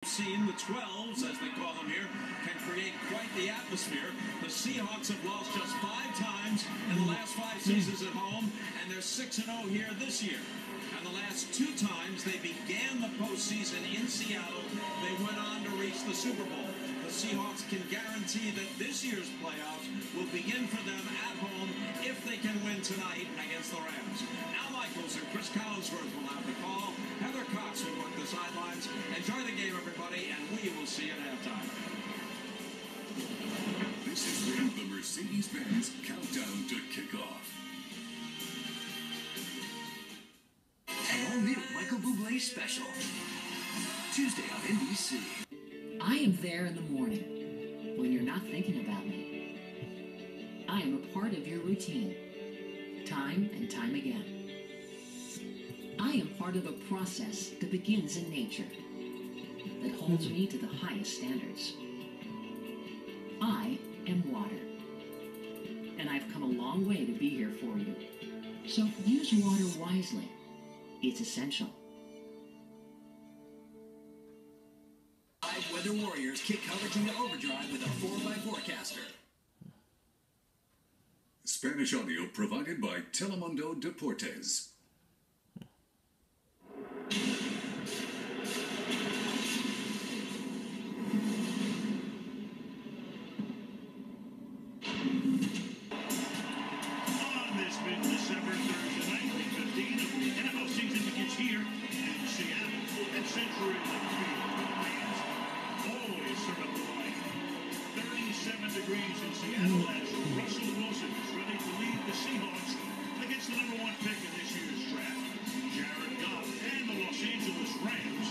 Seen the 12s, as they call them here, can create quite the atmosphere. The Seahawks have lost just 5 times in the last 5 seasons at home, and they're 6-0 here this year. And the last 2 times they began the postseason in Seattle, they went on to reach the Super Bowl. The Seahawks can guarantee that this year's playoffs will begin for them at home if they can win tonight against the Rams. Al Michaels and Chris Collinsworth will have the call. Heather Cox will work the sidelines. Enjoy the game, everybody, and we will see you at halftime. This has been the Mercedes-Benz Countdown to Kickoff. An all-new Michael Bublé special. Tuesday on NBC. I am there in the morning when you're not thinking about me. I am a part of your routine, time and time again. I am part of a process that begins in nature, that holds me to the highest standards. I am water, and I've come a long way to be here for you. So use water wisely. It's essential. Weather Warriors kick coverage into overdrive with a 4x4caster. Spanish audio provided by Telemundo Deportes. On this mid-December Thursday night, week 15 of the NFL season begins here in Seattle at Century Link Field. Always sort of like 37 degrees in Seattle as Russell Wilson is ready to lead the Seahawks against the number 1 pick in this year's draft, Jared Goff, and the Los Angeles Rams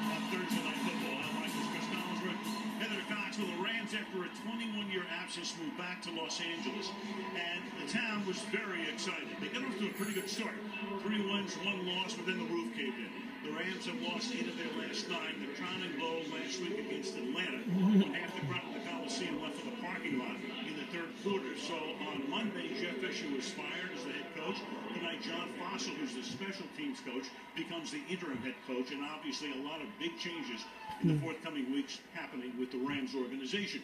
on Thursday Night Football. I'm Michael Chris Collinsworth. Heather Cox. Well, the Rams, after a 21-year absence, moved back to Los Angeles, and the town was very excited. They got off to a pretty good start. 3 wins, 1 loss, but then the roof caved in. The Rams have lost 8 of their last 9. The crowning blow last week against Atlanta, when half the crowd at the Coliseum left for the parking lot in the 3rd quarter. So on Monday, Jeff Fisher was fired as the head coach. Tonight, John Fossil, who's the special teams coach, becomes the interim head coach, and obviously a lot of big changes in the forthcoming weeks happening with the Rams organization.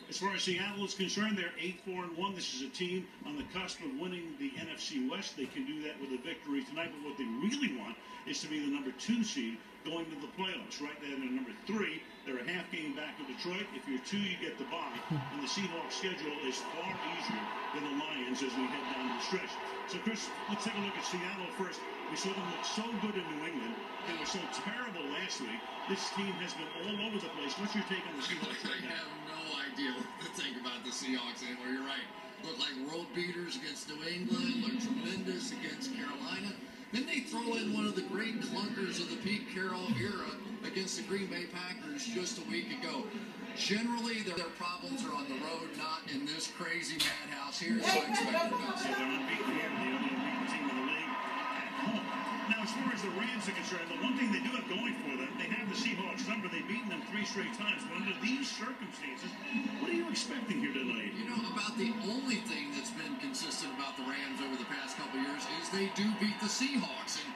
As far as Seattle is concerned, they're 8-4-1. This is a team on the cusp of winning the NFC West. They can do that with a victory tonight, but what they really want is to be the number 2 seed going to the playoffs. Right there, they're number 3. They're a half game back of Detroit. If you're 2, you get the bye. And the Seahawks' schedule is far easier than the Lions as we head down the stretch. So, Chris, let's take a look at Seattle first. We saw them look so good in New England. They were so terrible last week. This team has been all over the place. What's your take on the Seahawks right now? I have no idea what to think about the Seahawks anymore. You're right. Look like world beaters against New England. Look tremendous against Carolina. Then they throw in one of the great clunkers of the Pete Carroll era against the Green Bay Packers just a week ago. Generally, their problems are on the road, not in this crazy madhouse here, so I expect the best. So they're unbeaten here, the only unbeaten team in the league at home. Now, as far as the Rams are concerned, the one thing they do have going for them, they have the Seahawks number. They've beaten them 3 straight times. But under these circumstances, what are you expecting here tonight? You know, about the only thing that's been consistent about the Rams over the past couple years is they do beat the Seahawks. And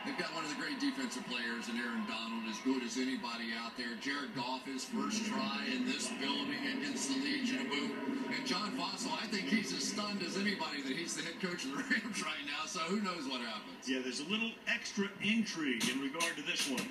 they've got one of the great defensive players in Aaron Donald, as good as anybody out there. Jared Goff, his first try in this building against the Legion of Boom. And John Fossil, I think he's as stunned as anybody that he's the head coach of the Rams right now, so who knows what happens. Yeah, there's a little extra intrigue in regard to this one.